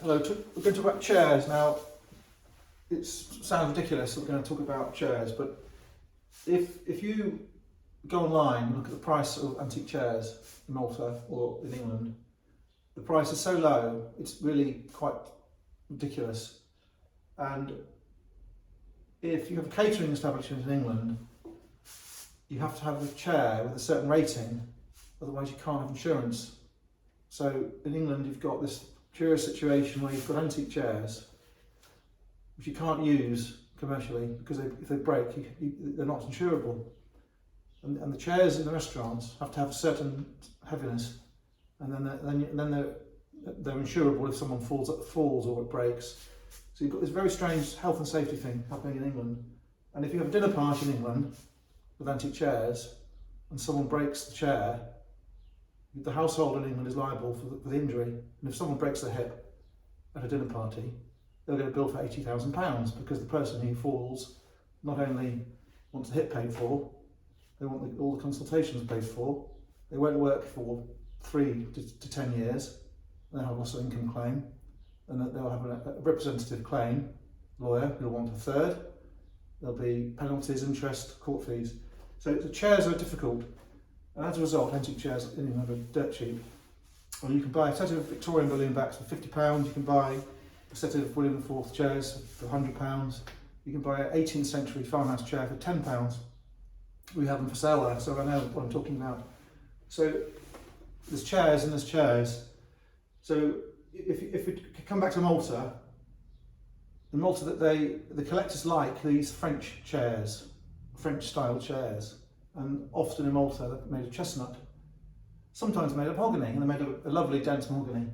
Hello, we're going to talk about chairs now. It sounds ridiculous that we're going to talk about chairs, but if you go online and look at the price of antique chairs in Malta or in England, the price is so low, it's really quite ridiculous. And if you have a catering establishment in England, you have to have a chair with a certain rating, otherwise you can't have insurance. So in England you've got this curious situation where you've got antique chairs which you can't use commercially because if they break, they're not insurable. And the chairs in the restaurants have to have a certain heaviness, and then they're insurable if someone falls or it breaks. So you've got this very strange health and safety thing happening in England. And if you have a dinner party in England with antique chairs and someone breaks the chair, the household in England is liable for the injury. And if someone breaks their hip at a dinner party, they'll get a bill for £80,000 because the person who falls not only wants the hip paid for, they want all the consultations paid for. They won't work for 3 to 10 years. They'll have loss of income claim, and they'll have a representative claim lawyer who'll want a third. There'll be penalties, interest, court fees. So the chairs are difficult, and as a result, antique chairs in England are dirt cheap. Well, you can buy a set of Victorian balloon backs for £50. You can buy a set of William IV chairs for £100. You can buy an 18th century farmhouse chair for £10. We have them for sale there, so I know what I'm talking about. So there's chairs and there's chairs. So if we come back to Malta, in Malta the collectors like these French chairs, French style chairs, and often in Malta they're made of chestnut, sometimes made of mahogany, and they're made of a lovely dense mahogany.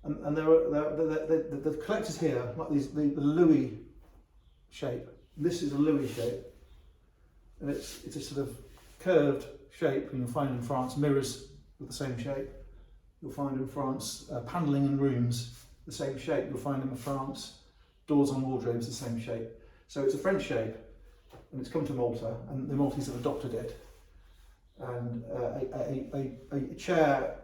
And the collectors here like the Louis shape. This is a Louis shape, and it's a sort of curved shape, and you'll find in France mirrors with the same shape. You'll find in France panelling in rooms the same shape. You'll find in France doors on wardrobes the same shape. So it's a French shape, and it's come to Malta, and the Maltese have adopted it. And a chair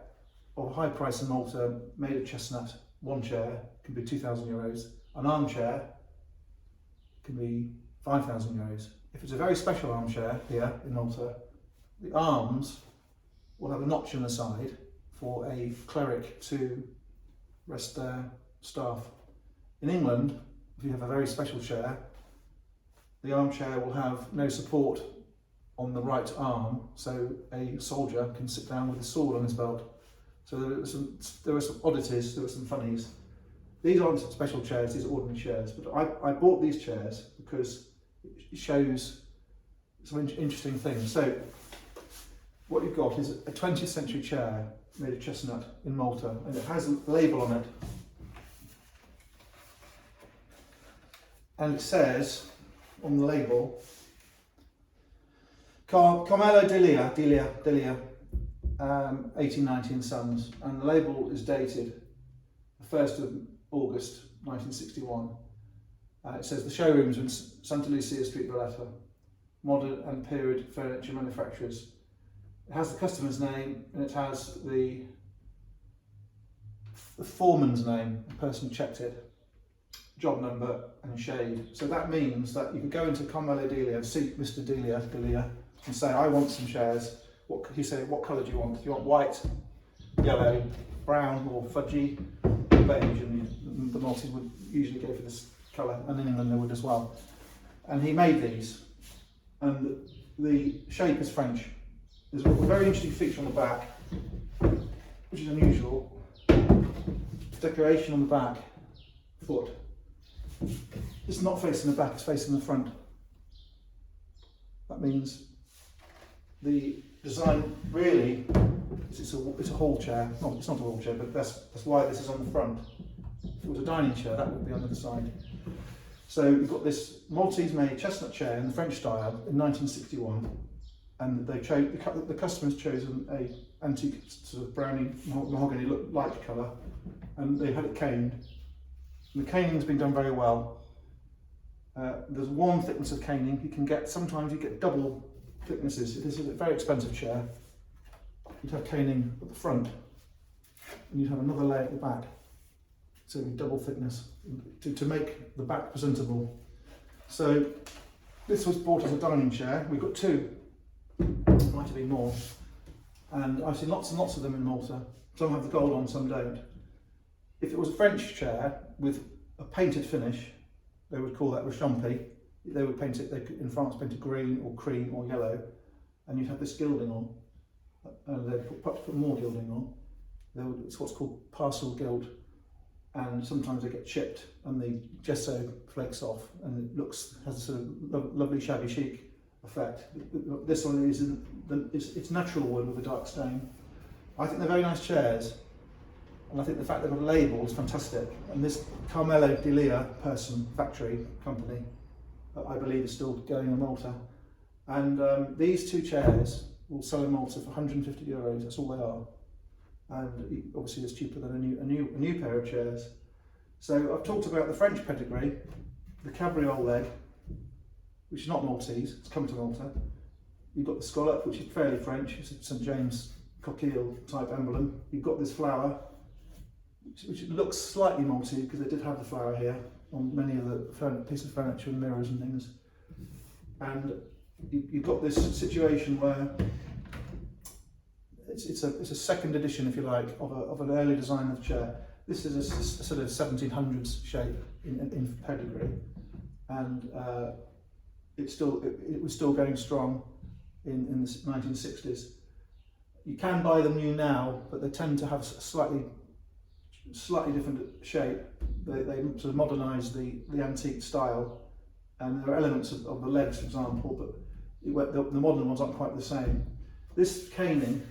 of high price in Malta, made of chestnut, one chair can be €2,000. An armchair can be €5,000. If it's a very special armchair here in Malta, the arms will have a notch in the side for a cleric to rest their staff. In England, if you have a very special chair, the armchair will have no support on the right arm, so a soldier can sit down with a sword on his belt. So there were some oddities, there were some funnies. These aren't special chairs, these are ordinary chairs, but I bought these chairs because it shows some interesting things. So what you've got is a 20th century chair made of chestnut in Malta, and it has a label on it. And it says on the label, Carmelo Delia, 1890 and Sons, and the label is dated the 1st of August 1961. It says the showrooms in Santa Lucia Street, Valletta, modern and period furniture manufacturers. It has the customer's name, and it has the foreman's name, the person who checked it, job number and shade. So that means that you can go into Carmelo Delia and see Mr. Delia and say, I want some chairs. He said, what colour do you want? Do you want white, yellow, brown, or fudgy, beige? And the Maltese would usually go for this colour, and in England they would as well. And he made these, and the shape is French. There's a very interesting feature on the back, which is unusual. Decoration on the back foot. It's not facing the back, it's facing the front. That means the design really it's a hall chair. No, it's not a hall chair, but that's why this is on the front. If it was a dining chair, that would be on the other side. So you've got this Maltese-made chestnut chair in the French style in 1961, and the customers chosen a antique sort of browny mahogany light colour, and they had it caned. And the caning's been done very well. There's one thickness of caning. Sometimes you get double thicknesses. If this is a very expensive chair, you'd have caning at the front, and you'd have another layer at the back. to double thickness to make the back presentable. So this was bought as a dining chair. We've got two, might have been more, and I've seen lots and lots of them in Malta. Some have the gold on, some don't. If it was a French chair with a painted finish, they would call that rechampi. They would paint it, they could, in France, paint it green or cream or yellow, and you'd have this gilding on, and they'd put more gilding on. It's what's called parcel gild, and sometimes they get chipped and the gesso flakes off and it has a sort of lovely shabby chic effect. This one it's natural wood with a dark stain. I think they're very nice chairs, and I think the fact they've got a label is fantastic. And this Carmelo Di Lea factory company, I believe, is still going in Malta. And these two chairs will sell in Malta for 150 euros. That's all they are. And obviously it's cheaper than a new pair of chairs. So I've talked about the French pedigree, the cabriole leg, which is not Maltese, it's come to Malta. You've got the scallop, which is fairly French, it's a St James coquille type emblem. You've got this flower, which looks slightly Maltese because they did have the flower here on many of the pieces of furniture and mirrors and things. And you've got this situation where it's a second edition, if you like, of an early design of the chair. This is a sort of 1700s shape in pedigree, and it was still going strong in the 1960s. You can buy them new now, but they tend to have a slightly different shape. They sort of modernise the antique style, and there are elements of the legs, for example, but the modern ones aren't quite the same. This caning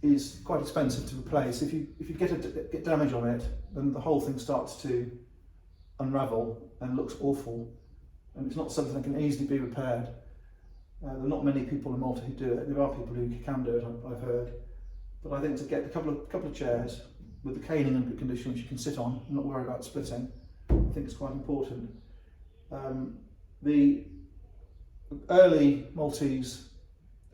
is quite expensive to replace. If you get damage on it, then the whole thing starts to unravel and looks awful, and it's not something that can easily be repaired. There are not many people in Malta who do it. There are people who can do it, I've heard, but I think to get a couple of chairs with the caning in good condition, which you can sit on and not worry about splitting, I think it's quite important. The early Maltese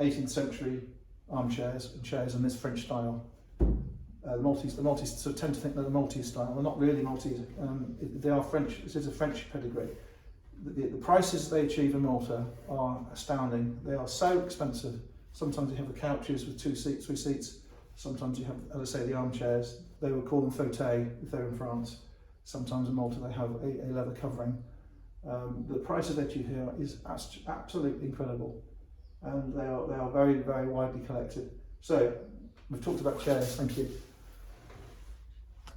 18th century armchairs and chairs in this French style. The Maltese sort of tend to think they're the Maltese style. They're not really Maltese. They are French. This is a French pedigree. The prices they achieve in Malta are astounding. They are so expensive. Sometimes you have the couches with 2 seats, 3 seats. Sometimes you have, as I say, the armchairs. They would call them fauteuils if they're in France. Sometimes in Malta they have a leather covering. The prices they achieve here is absolutely incredible, and they are very, very widely collected. So we've talked about chairs. Thank you.